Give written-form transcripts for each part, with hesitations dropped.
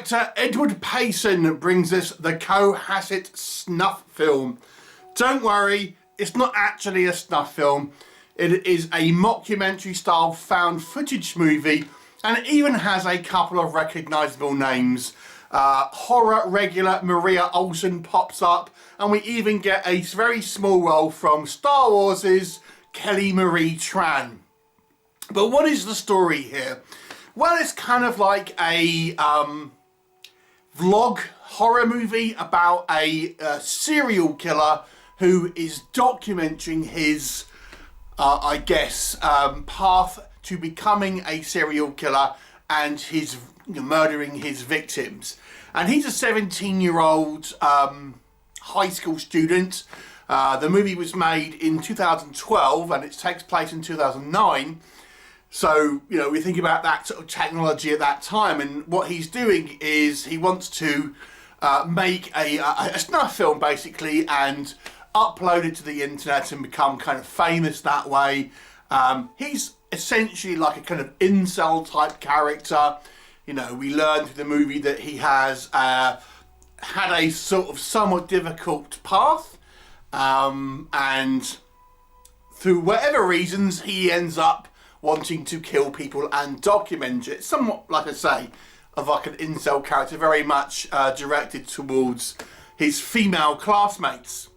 director Edward Payson brings us the COHASSET snuff film. Don't worry, it's not actually a snuff film. It is a mockumentary style found footage movie, and it even has a couple of recognisable names. Horror regular Maria Olsen pops up, and we even get a very small role from Star Wars' Kelly Marie Tran. But what is the story here? Well, it's kind of like a vlog horror movie about a serial killer who is documenting his, I guess, path to becoming a serial killer and his murdering his victims. And he's a 17-year-old high school student. The movie was made in 2012 and it takes place in 2009. So, you know, we think about that sort of technology at that time, and what he's doing is he wants to make a snuff film, basically, and upload it to the internet and become kind of famous that way. He's essentially like a kind of incel type character. You know, we learn through the movie that he has had a sort of somewhat difficult path, and through whatever reasons he ends up wanting to kill people and document it. Somewhat, like I say, of like an incel character, very much directed towards his female classmates.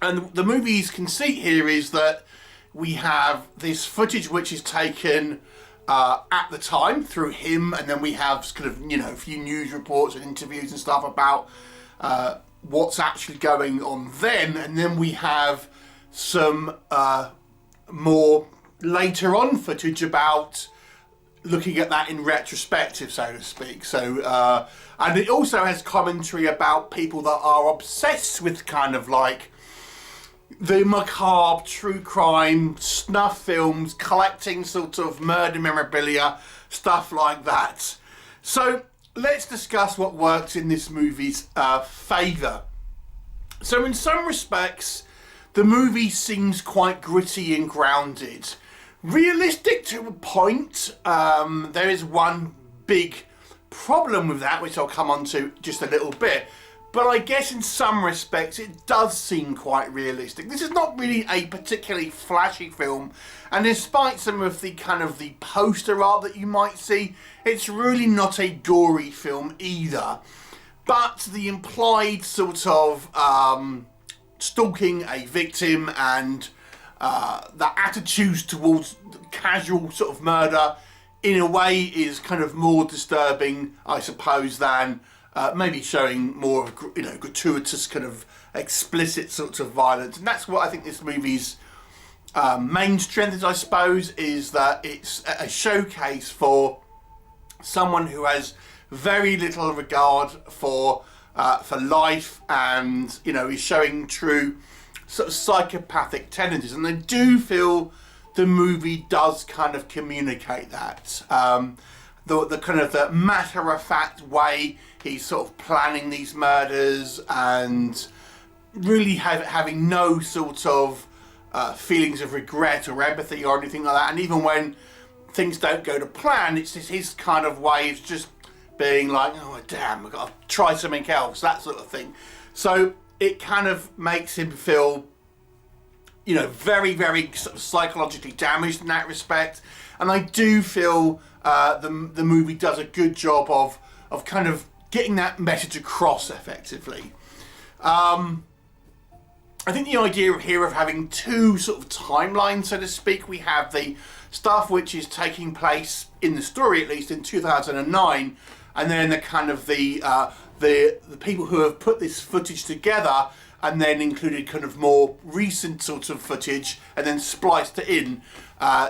And the movie's conceit here is that we have this footage which is taken at the time through him, and then we have kind of, you know, a few news reports and interviews and stuff about what's actually going on then, and then we have some more later on footage about looking at that in retrospective, so to speak. So and it also has commentary about people that are obsessed with kind of like the macabre, true crime, snuff films, collecting sort of murder memorabilia, stuff like that. So let's discuss what works in this movie's favour. So in some respects, the movie seems quite gritty and grounded. Realistic to a point. There is one big problem with that, which I'll come on to just a little bit. But I guess in some respects it does seem quite realistic. This is not really a particularly flashy film, and despite some of the kind of the poster art that you might see, it's really not a gory film either. But the implied sort of stalking a victim and the attitudes towards casual sort of murder in a way is kind of more disturbing, I suppose, than maybe showing more of, you know, gratuitous kind of explicit sorts of violence. And that's what I think this movie's main strength is, I suppose, is that it's a showcase for someone who has very little regard for life, and, you know, is showing true sort of psychopathic tendencies. And I do feel the movie does kind of communicate that. The kind of the matter-of-fact way he's sort of planning these murders, and really having no sort of feelings of regret or empathy or anything like that. And even when things don't go to plan, it's just his kind of way of just being like, oh damn, I've got to try something else, that sort of thing. So it kind of makes him feel, you know, very, very sort of psychologically damaged in that respect. And I do feel the movie does a good job of kind of getting that message across effectively. I think the idea here of having two sort of timelines, so to speak, we have the stuff which is taking place in the story, at least in 2009, and then the kind of the people who have put this footage together and then included kind of more recent sorts of footage and then spliced it in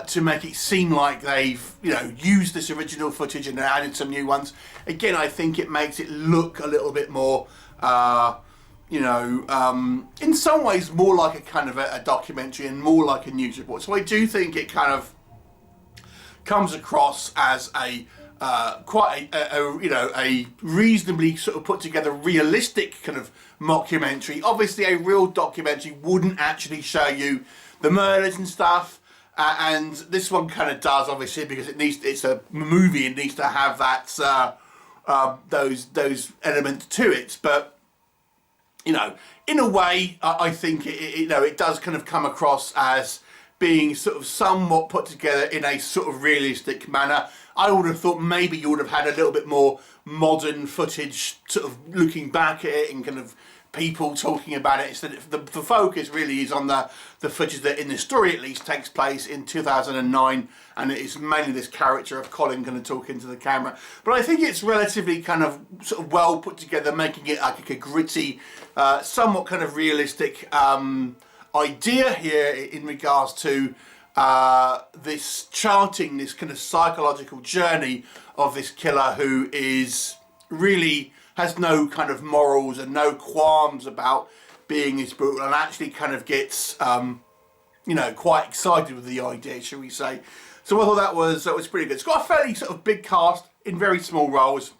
to make it seem like they've, you know, used this original footage and added some new ones. Again, I think it makes it look a little bit more, you know, in some ways more like a kind of a documentary and more like a news report. So I do think it kind of comes across as a quite a you know, a reasonably sort of put together realistic kind of mockumentary. Obviously a real documentary wouldn't actually show you the murders and stuff, and this one kind of does, obviously, because it's a movie, it needs to have that those elements to it. But you know, in a way, I think it does kind of come across as being sort of somewhat put together in a sort of realistic manner. I would have thought maybe you would have had a little bit more modern footage, sort of looking back at it and kind of people talking about it, instead of the focus really is on the footage that in the story at least takes place in 2009, and it is mainly this character of Colin kind of talking to the camera. But I think it's relatively kind of sort of well put together, making it like a gritty, somewhat kind of realistic idea here in regards to this charting, this kind of psychological journey of this killer who is really has no kind of morals and no qualms about being this brutal, and actually kind of gets you know, quite excited with the idea, shall we say. So I thought that was pretty good. It's got a fairly sort of big cast in very small roles,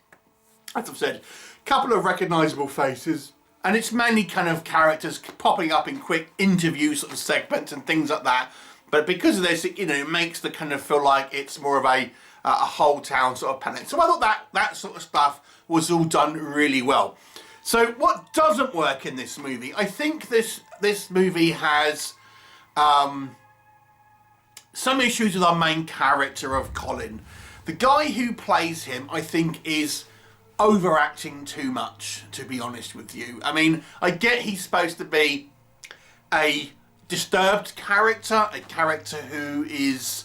as I've said, a couple of recognisable faces. And it's mainly kind of characters popping up in quick interview sort of segments and things like that. But because of this, you know, it makes the kind of feel like it's more of a whole town sort of panic. So I thought that sort of stuff was all done really well. So what doesn't work in this movie? I think this movie has some issues with our main character of Colin. The guy who plays him, I think, is overacting too much, to be honest with you. I mean, I get he's supposed to be a disturbed character, a character who is,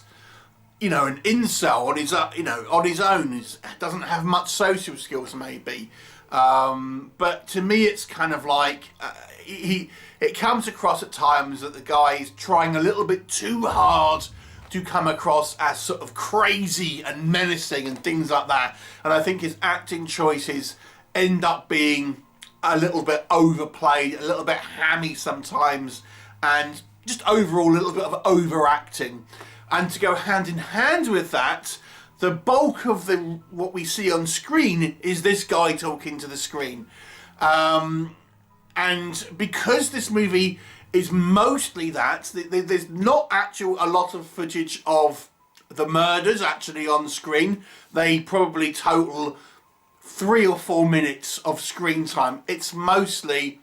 you know, an incel on his, you know, on his own, doesn't have much social skills maybe. But to me, it's kind of like it comes across at times that the guy is trying a little bit too hard to come across as sort of crazy and menacing and things like that. And I think his acting choices end up being a little bit overplayed, a little bit hammy sometimes, and just overall a little bit of overacting. And to go hand in hand with that, the bulk of what we see on screen is this guy talking to the screen. And because this movie is mostly that, there's not actually a lot of footage of the murders actually on screen. They probably total 3 or 4 minutes of screen time. It's mostly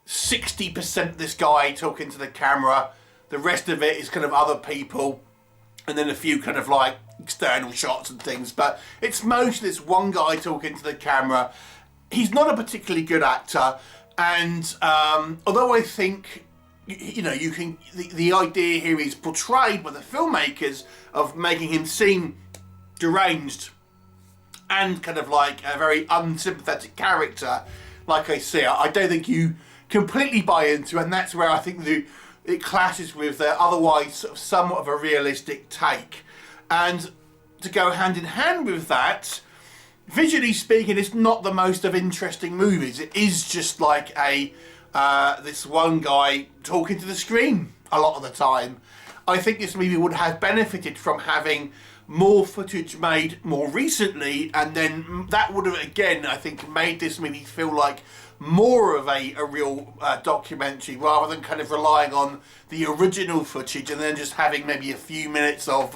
60% this guy talking to the camera. The rest of it is kind of other people, and then a few kind of like external shots and things. But it's mostly this one guy talking to the camera. He's not a particularly good actor. And although I think, you know, you can, the idea here is portrayed by the filmmakers of making him seem deranged and kind of like a very unsympathetic character, like I say, I don't think you completely buy into, and that's where I think it clashes with their otherwise sort of somewhat of a realistic take. And to go hand in hand with that, visually speaking, it's not the most of interesting movies. It is just like this one guy talking to the screen a lot of the time. I think this movie would have benefited from having more footage made more recently, and then that would have, again, I think, made this movie feel like more of a real documentary, rather than kind of relying on the original footage and then just having maybe a few minutes of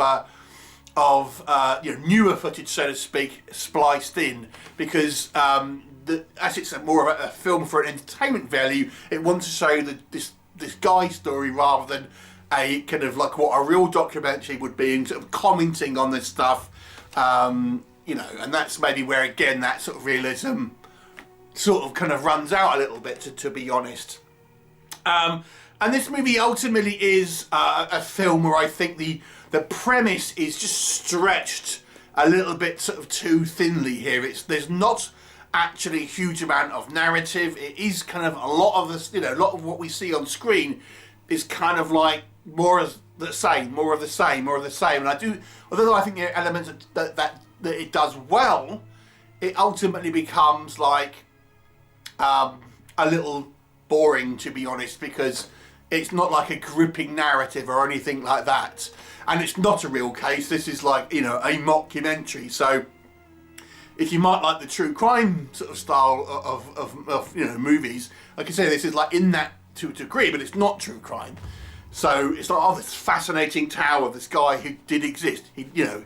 you know, newer footage, so to speak, spliced in. Because as it's more of a film for an entertainment value, it wants to show this guy's story rather than a kind of like what a real documentary would be, and sort of commenting on this stuff, you know. And that's maybe where, again, that sort of realism sort of kind of runs out a little bit, to be honest. And this movie ultimately is a film where I think the premise is just stretched a little bit sort of too thinly here. There's not actually a huge amount of narrative. It is kind of a lot of this, you know, a lot of what we see on screen is kind of like more of the same, more of the same, more of the same. And although I think there are elements that it does well, it ultimately becomes like a little boring, to be honest, because it's not like a gripping narrative or anything like that. And it's not a real case. This is like, you know, a mockumentary. So if you might like the true crime sort of style of you know, movies, like I say, this is like in that to a degree, but it's not true crime. So it's like, oh, this fascinating tale of this guy who did exist. He, you know,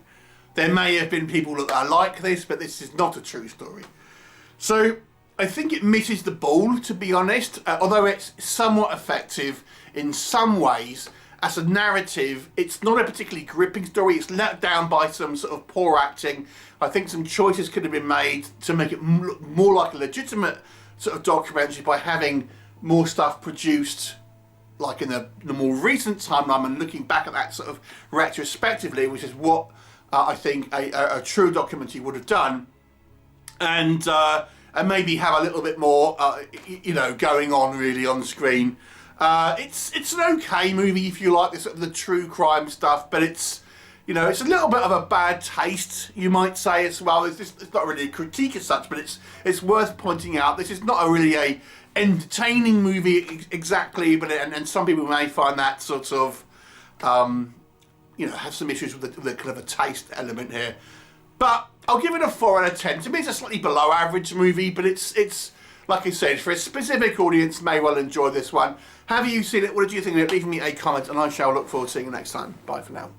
There may have been people that are like this, but this is not a true story. So I think it misses the ball, to be honest, although it's somewhat effective in some ways. As a narrative, it's not a particularly gripping story. It's let down by some sort of poor acting. I think some choices could have been made to make it look more like a legitimate sort of documentary by having more stuff produced like in the more recent timeline and looking back at that sort of retrospectively, which is what I think a true documentary would have done. And maybe have a little bit more, you know, going on really on screen. It's an okay movie if you like this sort of the true crime stuff, but it's, you know, it's a little bit of a bad taste, you might say, as well. It's not really a critique as such, but it's worth pointing out. This is not really a entertaining movie exactly, but and some people may find that sort of, you know, have some issues with the kind of a taste element here. But I'll give it a 4 out of 10. To me, it's a slightly below average movie, but it's like I said, for a specific audience, may well enjoy this one. Have you seen it? What did you think of it? Leave me a comment, and I shall look forward to seeing you next time. Bye for now.